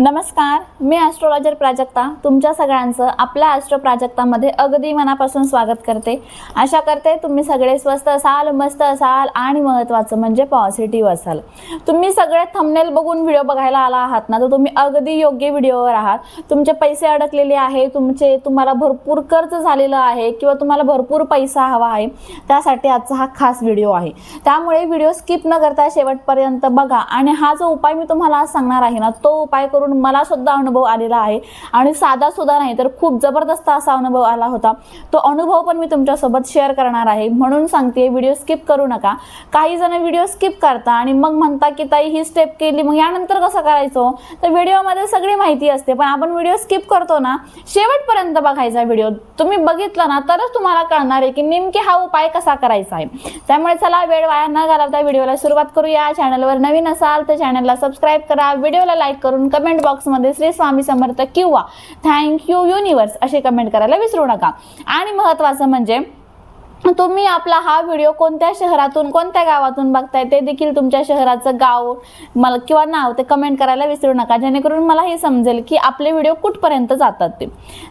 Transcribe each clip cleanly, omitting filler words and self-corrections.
नमस्कार, मी ॲस्ट्रोलॉजर प्राजक्ता तुमच्या सगळ्यांचं आपल्या ॲस्ट्रो प्राजक्तामध्ये अगदी मनापासून स्वागत करते। आशा करते तुम्ही सगळे स्वस्त असाल, मस्त असाल आणि महत्त्वाचं म्हणजे पॉझिटिव्ह असाल। तुम्ही सगळे थंबनेल बघून व्हिडिओ बघायला आला आहात ना, तर तुम्ही अगदी योग्य व्हिडिओवर आहात। तुमचे पैसे अडकलेले आहे, तुम्हाला भरपूर कर्ज झालेलं आहे किंवा तुम्हाला भरपूर पैसा हवा आहे, त्यासाठी आजचा हा खास व्हिडिओ आहे। त्यामुळे व्हिडिओ स्किप न करता शेवटपर्यंत बघा आणि हा जो उपाय मी तुम्हाला आज सांगणार आहे ना, तो उपाय करून मला सुद्धा अनुभव आलेला आहे आणि साधा सुद्धा नाही तर खूप जबरदस्त असा अनुभव आला होता। तो अनुभव पण मी तुमच्या सोबत शेअर करणार आहे, म्हणून सांगते व्हिडिओ स्किप करू नका। काही जण व्हिडिओ स्किप करता आणि मग म्हणता की ताई ही स्टेप केली मग यानंतर कसं करायचं, तर व्हिडिओमध्ये सगळी माहिती असते पण आपण व्हिडिओ स्किप करतो ना। शेवटपर्यंत बघायचा व्हिडिओ, तुम्ही बघितला ना तरच तुम्हाला कळणार आहे की नेमकी हा उपाय कसा करायचा आहे। त्यामुळे चला वेळ वाया न घालवता व्हिडिओला सुरुवात करूया। चॅनलवर नवीन असाल तर चॅनलला सबस्क्राइब करा, व्हिडिओला लाईक करून कमेंट बॉक्स मध्ये श्री स्वामी समर्थ किंवा थँक्यू युनिवर्स असे कमेंट करायला विसरू नका। आणि महत्त्वाचं म्हणजे तुम्ही आपला हा व्हिडिओ कोणत्या शहरातून कोणत्या गावातून बघताय ते देखील तुमच्या शहराचं गाव मला किंवा नाव ते कमेंट करायला विसरू नका, जेणेकरून मला हे समजेल की आपले व्हिडिओ कुठपर्यंत जातात ते।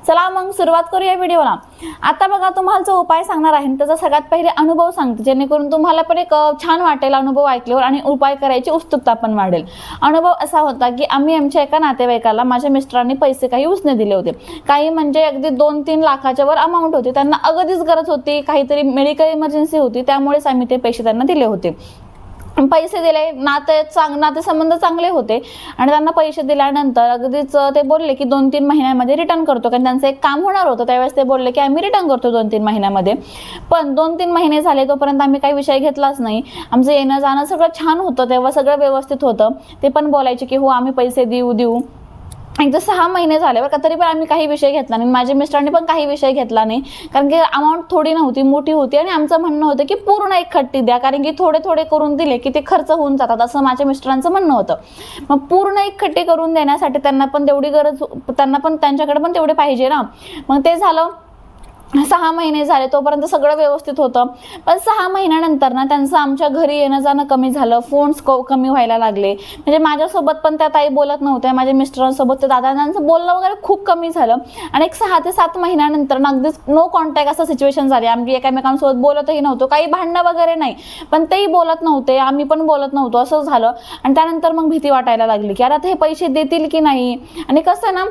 चला मग सुरुवात करूया व्हिडिओला। आता बघा तुम्हाला जो उपाय सांगणार आहे त्याचा सगळ्यात पहिले अनुभव सांगते, जेणेकरून तुम्हाला पण एक छान वाटेल अनुभव ऐकल्यावर आणि उपाय करायची उत्सुकता पण वाढेल। अनुभव असा होता की आम्ही आमच्या एका नातेवाईकाला माझ्या मिस्टरांनी पैसे काही उसने दिले होते, काही म्हणजे अगदी 2-3 लाखाच्या वर अमाऊंट होती। त्यांना अगदीच गरज होती, काहीतरी मेडिकल इमर्जन्सी होती, त्यामुळेच आम्ही ते पैसे त्यांना दिले होते। पैसे दिले, नाते संबंध चांगले होते आणि त्यांना पैसे दिल्यानंतर अगदीच ते बोलले की 2-3 महिन्यामध्ये रिटर्न करतो, कारण त्यांचं एक काम होणार होतं। त्यावेळेस ते बोलले की आम्ही रिटर्न करतो 2-3 महिन्यामध्ये। पण 2-3 महिने झाले तोपर्यंत आम्ही काही विषय घेतलाच नाही। आमचं येणं जाणं सगळं छान होतं, तेव्हा सगळं व्यवस्थित होतं। ते पण बोलायचे की हो आम्ही पैसे देऊ। एकदा 6 महिने झाले बरं का, तरी पण आम्ही काही विषय घेतला नाही, माझ्या मिस्टरांनी पण काही विषय घेतला नाही, कारण की अमाऊंट थोडी नव्हती मोठी होती आणि आमचं म्हणणं होतं की पूर्ण एक खट्टी द्या, कारण की थोडे थोडे करून दिले की ते खर्च होऊन जातात असं माझ्या मिस्टरांचं म्हणणं होतं। मग पूर्ण एक खट्टी करून देण्यासाठी त्यांना पण तेवढी गरज, त्यांच्याकडे पण तेवढे पाहिजे ना। मग ते झालं, 6 महिने झाले तोपर्यंत सगळं व्यवस्थित होतं। पण 6 महिन्यानंतर ना त्यांचं आमच्या घरी येणं जाणं कमी झालं, फोन्स कमी व्हायला लागले। म्हणजे माझ्यासोबत पण त्या ताई बोलत नव्हत्या, माझ्या मिस्टरांसोबत ते दादांचं बोलणं वगैरे खूप कमी झालं आणि एक 6 ते 7 महिन्यानंतर ना अगदीच नो कॉन्टॅक्ट असं सिच्युएशन झाली। आम्ही एकमेकांसोबत बोलतही नव्हतो, काही भांडणं वगैरे नाही, पण तेही बोलत नव्हते, आम्ही पण बोलत नव्हतो, असं झालं। आणि त्यानंतर मग भीती वाटायला लागली की आता हे पैसे देतील की नाही। आणि कसं ना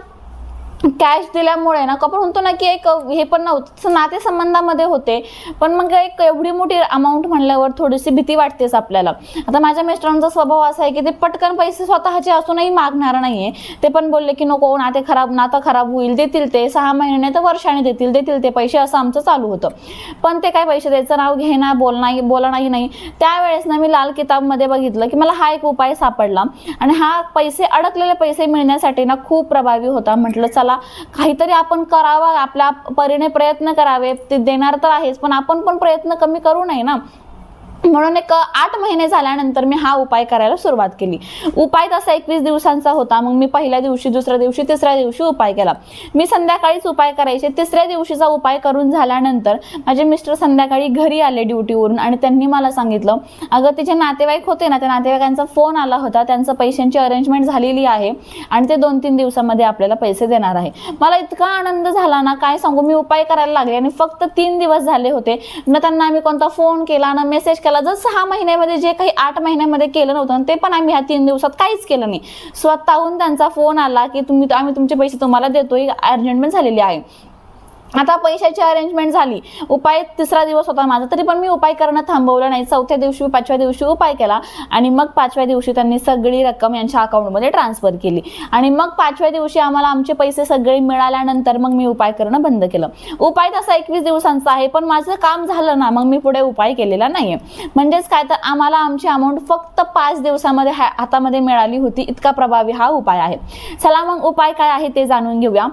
कॅश दिल्यामुळे ना आपण म्हणतो ना की एक हे पण नव्हतं, नातेसंबंधामध्ये होते, पण मग एक एवढी मोठी अमाऊंट म्हणल्यावर थोडीशी भीती वाटतेच आपल्याला। आता माझ्या मिस्टरांचा स्वभाव असा आहे की ते पटकन पैसे स्वतःचे असूनही मागणार नाहीये। ते पण बोलले की नको, नातं खराब होईल, देतील ते 6 महिन्याने तर वर्षाने देतील ते पैसे, असं आमचं चालू होतं। पण ते काय पैसे द्यायचं नाव घेणार, बोलणारही नाही। त्यावेळेस ना मी लाल किताबमध्ये बघितलं की मला हा एक उपाय सापडला आणि हा अडकलेले पैसे मिळण्यासाठी ना खूप प्रभावी होता। म्हटलं चला काहीतरी आपण करावं, आपल्या परीने प्रयत्न करावे। ते देणार तर आहेच, पण आपण पण प्रयत्न कमी करू नये ना। म्हणून एक 8 महिने झाल्यानंतर मी हा उपाय करायला सुरुवात केली। उपाय तसा 21 दिवसांचा होता। मग मी पहिल्या दिवशी, दुसऱ्या दिवशी, तिसऱ्या दिवशी उपाय केला। मी संध्याकाळीच उपाय करायचे। तिसऱ्या दिवशीचा उपाय करून झाल्यानंतर माझे मिस्टर संध्याकाळी घरी आले ड्युटीवरून आणि त्यांनी मला सांगितलं, अगं तिचे नातेवाईक होते ना, त्या नातेवाईकांचा फोन आला होता, त्यांचं पैशांची अरेंजमेंट झालेली आहे आणि ते 2-3 दिवसामध्ये आपल्याला पैसे देणार आहे। मला इतका आनंद झाला ना, काय सांगू। मी उपाय करायला लागले आणि फक्त 3 दिवस झाले होते ना, त्यांना आम्ही कोणता फोन केला ना मेसेज केला। जर 6 महिन्यामध्ये जे काही 8 महिन्यामध्ये केलं नव्हतं ते पण आम्ही ह्या 3 दिवसात काहीच केलं नाही। स्वतःहून त्यांचा फोन आला की आम्ही तुमचे पैसे तुम्हाला देतोय, अर्जंटमेंट झालेली आहे। आता पैशाची अरेंजमेंट झाली। उपाय तिसरा दिवस होता माझा, तरी पण मी उपाय करणं थांबवलं नाही। 4थ्या दिवशी, 5व्या दिवशी उपाय केला आणि मग 5व्या दिवशी त्यांनी सगळी रक्कम यांच्या अकाउंटमध्ये ट्रान्सफर केली आणि मग 5व्या दिवशी आम्हाला आमचे पैसे सगळे मिळाल्यानंतर मग मी उपाय करणं बंद केलं। उपाय तसा 21 दिवसांचा आहे, पण माझं काम झालं ना, मग मी पुढे उपाय केलेला नाहीये। म्हणजेच काय तर आम्हाला आमची अमाऊंट फक्त 5 दिवसामध्ये हातामध्ये मिळाली होती, इतका प्रभावी हा उपाय आहे। चला मग उपाय काय आहे ते जाणून घेऊया।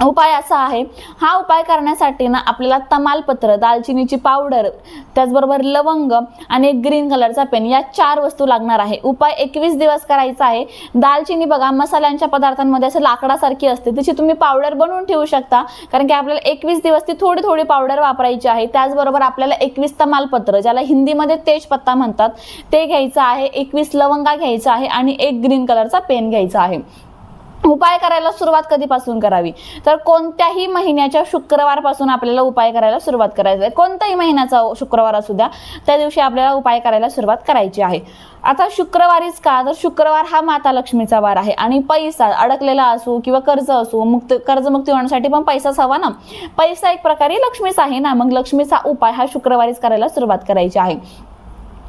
उपाय असा आहे, हा उपाय करण्यासाठी ना आपल्याला तमालपत्र, दालचिनीची पावडर, त्याचबरोबर लवंग आणि एक ग्रीन कलरचा पेन, या 4 वस्तू लागणार आहे। उपाय 21 दिवस करायचा आहे। दालचिनी बघा मसाल्यांच्या पदार्थांमध्ये असं लाकडासारखी असते, तिची तुम्ही पावडर बनवून ठेवू शकता, कारण की आपल्याला 21 दिवस ती थोडी थोडी पावडर वापरायची आहे। त्याचबरोबर आपल्याला 21 तमालपत्र, ज्याला हिंदीमध्ये तेजपत्ता म्हणतात, ते घ्यायचं आहे। 21 लवंगा घ्यायचा आहे आणि एक ग्रीन कलरचा पेन घ्यायचा आहे। उपाय करायला सुरुवात कधीपासून करावी, तर कोणत्याही महिन्याच्या शुक्रवारपासून आपल्याला उपाय करायला सुरुवात करायची आहे. कोणत्याही महिन्याचा शुक्रवार असू द्या, त्या दिवशी आपल्याला उपाय करायला सुरुवात करायची आहे. आता शुक्रवारीच का, तर शुक्रवार हा माता लक्ष्मीचा वार आहे आणि पैसा अडकलेला असो किंवा कर्ज असो, कर्जमुक्ती होण्यासाठी पण पैसाच हवा ना. पैसा एक प्रकारे लक्ष्मीचा आहे ना, मग लक्ष्मीचा उपाय हा शुक्रवारीच करायला सुरुवात करायची आहे.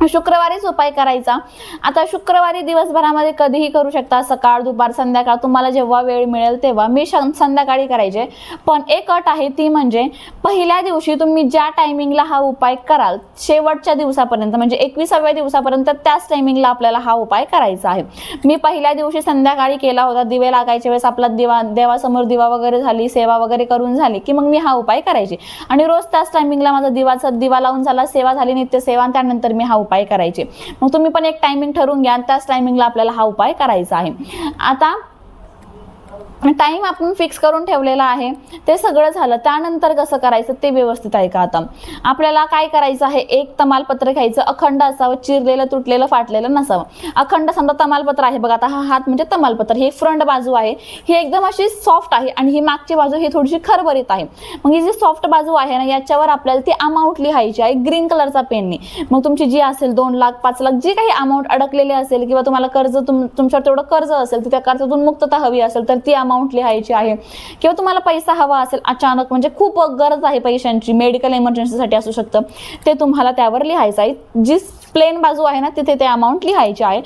शुक्रवारीच उपाय करायचा. आता शुक्रवारी दिवसभरामध्ये कधीही करू शकता, सकाळ, दुपार, संध्याकाळ, तुम्हाला जेव्हा वेळ मिळेल तेव्हा. मी संध्याकाळी करायचे, पण एक अट आहे, ती म्हणजे पहिल्या दिवशी तुम्ही ज्या टायमिंगला हा उपाय कराल, शेवटच्या दिवसापर्यंत म्हणजे 21व्या दिवसापर्यंत त्याच टायमिंगला आपल्याला हा उपाय करायचा आहे. मी पहिल्या दिवशी संध्याकाळी केला होता. दिवे लागायच्या वेळेस आपला देवासमोर दिवा वगैरे झाली, सेवा वगैरे करून झाली की मग मी हा उपाय करायचे आणि रोज त्याच टायमिंगला माझा दिवा लावून झाला, सेवा झाली, नित्य सेवा, आणि त्यानंतर मी हा उपाय करायचे. मग तुम्ही पण एक टायमिंग ठरवून घ्या, त्याच टायमिंगला आपल्याला हा उपाय करायचा आहे. आता टाइम आपण फिक्स करून ठेवलेला आहे, ते सगळं झालं. त्यानंतर कसं करायचं ते व्यवस्थित आहे का. आता आपल्याला काय करायचं आहे, एक तमालपत्र घ्यायचं, अखंड असावं, चिरलेलं, तुटलेलं, फाटलेलं नसावं. अखंड समजा तमालपत्र आहे बघा, आता हा हात म्हणजे तमालपत्र, ही फ्रंट बाजू आहे, ही एकदम अशी सॉफ्ट आहे आणि ही मागची बाजू ही थोडीशी खरबरीत आहे. मग ही जी सॉफ्ट बाजू आहे ना, याच्यावर आपल्याला ती अमाऊंट लिहायची आहे ग्रीन कलरचा पेनने. मग तुमची जी असेल 2 लाख 5 लाख जी काही अमाऊंट अडकलेली असेल किंवा तुम्हाला कर्ज तुमच्यावर तेवढं कर्ज असेल, त्या कर्जातून मुक्तता हवी असेल तर ती अमाऊंट लिहायची आहे. किंवा तुम्हाला पैसा हवा असेल अचानक, म्हणजे खूप गरज आहे पैशांची, मेडिकल इमर्जन्सीसाठी असू शकतं, ते तुम्हाला त्यावर लिहायचं आहे. जी प्लेन बाजू आहे ना, तिथे ते अमाऊंट लिहायची आहे,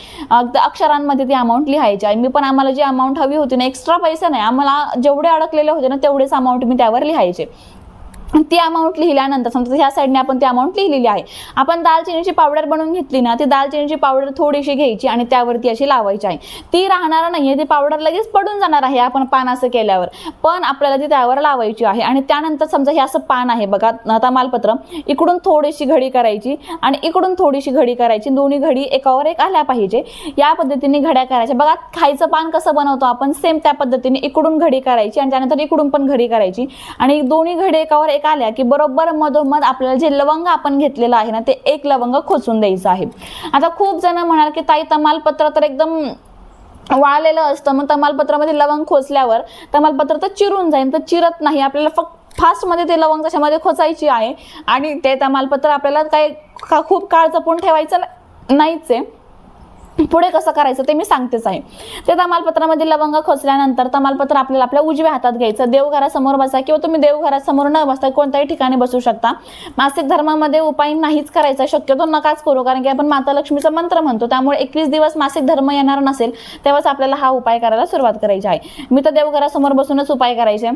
अक्षरांमध्ये ती अमाऊंट लिहायची आहे. मी पण आम्हाला जी अमाऊंट हवी होती ना, एक्स्ट्रा पैसे नाही, आम्हाला जेवढे अडकलेले होते ना तेवढेच अमाऊंट मी त्यावर लिहायचे. ती अमाऊंट लिहिल्यानंतर समजा ह्या साईडने आपण ती अमाऊंट लिहिलेली आहे. आपण दालचिनीची पावडर बनवून घेतली ना, ती दालचिनीची पावडर थोडीशी घ्यायची आणि त्यावरती अशी लावायची आहे. ती राहणार नाहीये, ती पावडर लगेच पडून जाणार आहे आपण पान असं केल्यावर, पण आपल्याला ती त्यावर लावायची आहे. आणि त्यानंतर समजा हे असं पान आहे बघा तमालपत्र, इकडून थोडीशी घडी करायची आणि इकडून थोडीशी घडी करायची, दोन्ही घडी एकावर एक आल्या पाहिजे. या पद्धतीने घड्या करायच्या बघा. खायचं पान कसं बनवतो आपण, सेम त्या पद्धतीने इकडून घडी करायची आणि त्यानंतर इकडून पण घडी करायची आणि दोन्ही घडी एकावर एक आल्या की बरोबर मधोमध आपल्याला जे लवंग आपण घेतलेलं आहे ना, ते एक लवंग खोचून द्यायचं आहे. आता खूप जण म्हणाल की ताई तमालपत्र तर एकदम वाळलेलं असतं, मग तमालपत्रामध्ये लवंग खोचल्यावर तमालपत्र तर चिरून जाईल, तर चिरत नाही. आपल्याला फक्त फास्टमध्ये ते लवंग त्याच्यामध्ये खोचायची आहे आणि ते तमालपत्र आपल्याला काय खूप काळ जपून ठेवायचं नाहीच आहे. पुढे कसं करायचं ते मी सांगतेच आहे. ते तमालपत्रामध्ये लवंग खोचल्यानंतर तमालपत्र आपल्याला आपल्या उजव्या हातात घ्यायचं, देवघरासमोर बसा किंवा तुम्ही देवघरासमोर न बसता कोणत्याही ठिकाणी बसू शकता. मासिक धर्मामध्ये उपाय नाहीच करायचा, शक्यतो नकाच करू, कारण की आपण माता लक्ष्मीचा मंत्र म्हणतो, त्यामुळे 21 दिवस मासिक धर्म येणार नसेल तेव्हाच आपल्याला हा उपाय करायला सुरुवात करायची आहे. मी तर देवघरासमोर बसूनच उपाय करायचे.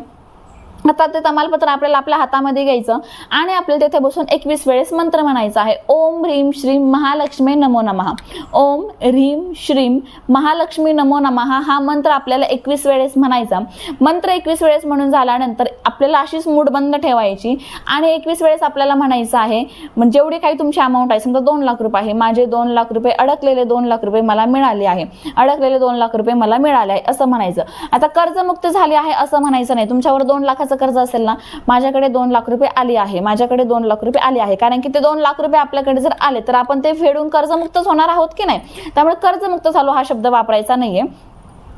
आता ते तमालपत्र आपल्याला आपल्या हातामध्ये घ्यायचं आणि आपल्याला तिथे बसून 21 वेळेस मंत्र म्हणायचा आहे. ओम ह्रीम श्रीम महालक्ष्मी नमो नमः. ओम ह्रीम श्रीम महालक्ष्मी नमो नमः हा मंत्र आपल्याला 21 वेळेस म्हणायचा. मंत्र 21 वेळेस म्हणून झाल्यानंतर आपल्याला अशीच मूठ बंद ठेवायची आणि 21 वेळेस आपल्याला म्हणायचं आहे, म्हणजे जेवढी काही तुमची अमाऊंट आहे, समजा 2 लाख रुपये आहे, माझे 2 लाख रुपये अडकलेले 2 लाख रुपये मला मिळाले आहे, अडकलेले 2 लाख रुपये मला मिळाले आहे असं म्हणायचं. आता कर्जमुक्त झाले आहे असं म्हणायचं नाही. तुमच्यावर 2 लाखाचं कर्ज असेल ना, माझ्याकडे 2 लाख रुपये आले आहे, माझ्याकडे 2 लाख रुपये आले आहे, कारण की ते 2 लाख रुपये आपल्याकडे जर आले तर आपण ते फेडून कर्जमुक्तच होणार आहोत की नाही. त्यामुळे कर्जमुक्त झालो हा शब्द वापरायचा नाहीये.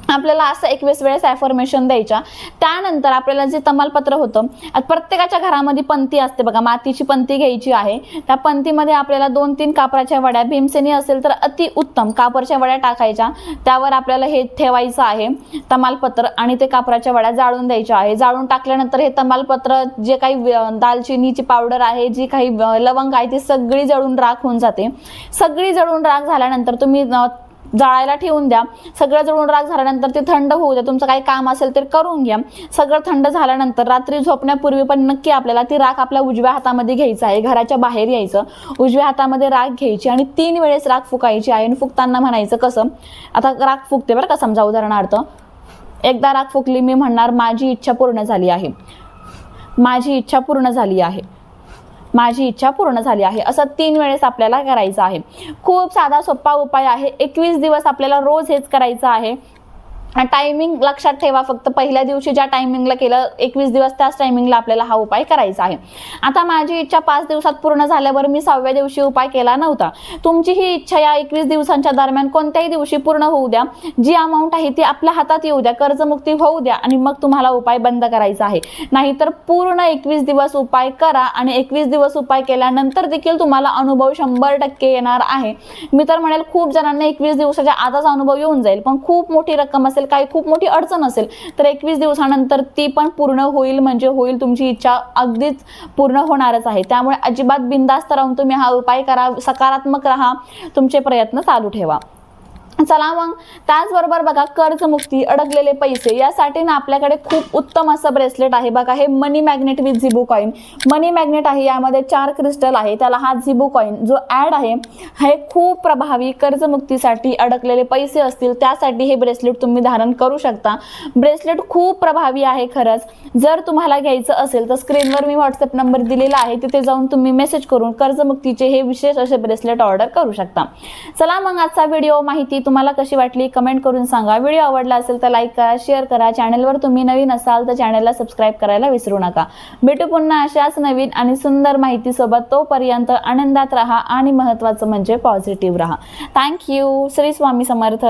आपल्याला असं 21 वेळेस ॲफर्मेशन द्यायच्या. त्यानंतर आपल्याला जे तमालपत्र होतं, प्रत्येकाच्या घरामध्ये पंती असते बघा, मातीची पंती घ्यायची आहे. त्या पंतीमध्ये आपल्याला 2-3 कापराच्या वड्या, भीमसेनी असेल तर अति उत्तम कापराच्या वड्या टाकायच्या. त्यावर आपल्याला हे ठेवायचं आहे तमालपत्र आणि ते कापराच्या वड्या जाळून द्यायच्या आहे. जाळून टाकल्यानंतर हे तमालपत्र, जे काही दालचिनीची पावडर आहे, जी काही लवंग आहे, ती सगळी जळून राख होऊन जाते. सगळी जळून राख झाल्यानंतर तुम्ही जाळायला ठेवून द्या. सगळं जळून राख झाल्यानंतर ते थंड होऊ द्या. तुमचं काही काम असेल तर करून घ्या. सगळं थंड झाल्यानंतर रात्री झोपण्यापूर्वी पण नक्की आपल्याला ती राख आपल्या उजव्या हातामध्ये घ्यायचं आहे. घराच्या बाहेर यायचं, उजव्या हातामध्ये राख घ्यायची आणि 3 वेळेस राख फुकायची आहे. आणि फुकताना म्हणायचं कसं, आता राख फुकते बरं का, समजा उदाहरणार्थ एकदा राख फुकली, मी म्हणणार माझी इच्छा पूर्ण झाली आहे, माझी इच्छा पूर्ण झाली आहे, माझी इच्छा पूर्ण झाली आहे, असं 3 वेळेस आपल्याला करायचं आहे. खूप साधा सोपा उपाय आहे. 21 दिवस आपल्याला रोज हेच करायचं आहे. टायमिंग लक्षात ठेवा, फक्त पहिल्या दिवशी ज्या टायमिंगला केलं 21 दिवस त्याच टायमिंगला आपल्याला हा उपाय करायचा आहे. आता माझी इच्छा 5 दिवसात पूर्ण झाल्यावर मी 6व्या दिवशी उपाय केला नव्हता. तुमची ही इच्छा या 21 दिवसांच्या दरम्यान कोणत्याही दिवशी पूर्ण होऊ द्या. जी अमाऊंट आहे ती आपल्या हातात येऊ द्या, कर्जमुक्ती होऊ द्या आणि मग तुम्हाला उपाय बंद करायचा आहे. नाहीतर पूर्ण 21 दिवस उपाय करा आणि 21 दिवस उपाय केल्यानंतर देखील तुम्हाला अनुभव 100% येणार आहे. मी तर म्हणेल खूप जणांना 21 दिवसाच्या आताच अनुभव येऊन जाईल, पण खूप मोठी रक्कम असेल, काही खूप मोठी अडचण असेल तर 21 दिवसानंतर ती पण पूर्ण होईल, म्हणजे होईल, तुमची इच्छा अगदीच पूर्ण होणारच आहे. त्यामुळे अजिबात बिनधास्त राहून तुम्ही हा उपाय करा, सकारात्मक राहा, तुमचे प्रयत्न चालू ठेवा. चला मग त्याचबरोबर बघा, कर्जमुक्ती, अडकलेले पैसे यासाठी ना आपल्याकडे खूप उत्तम असं ब्रेसलेट आहे बघा. हे मनी मॅग्नेट विथ झिबू कॉइन मनी मॅग्नेट आहे. यामध्ये 4 क्रिस्टल आहे, त्याला हा झिबू कॉइन जो ॲड आहे हे खूप प्रभावी कर्जमुक्तीसाठी, अडकलेले पैसे असतील त्यासाठी हे ब्रेसलेट तुम्ही धारण करू शकता. ब्रेसलेट खूप प्रभावी आहे खरंच. जर तुम्हाला घ्यायचं असेल तर स्क्रीनवर मी व्हॉट्सअप नंबर दिलेला आहे, तिथे जाऊन तुम्ही मेसेज करून कर्जमुक्तीचे हे विशेष असे ब्रेसलेट ऑर्डर करू शकता. चला मग आजचा व्हिडिओ माहिती तुम्हाला कशी वाटली कमेंट करून सांगा. व्हिडिओ आवडला असेल तर लाईक करा, शेअर करा. चॅनलवर तुम्ही नवीन असाल तर चॅनलला सबस्क्राईब करायला विसरू नका. भेटू पुन्हा अशाच नवीन आणि सुंदर माहितीसोबत. तोपर्यंत आनंदात राहा आणि महत्त्वाचं म्हणजे पॉझिटिव्ह राहा. थँक्यू. श्री स्वामी समर्थ.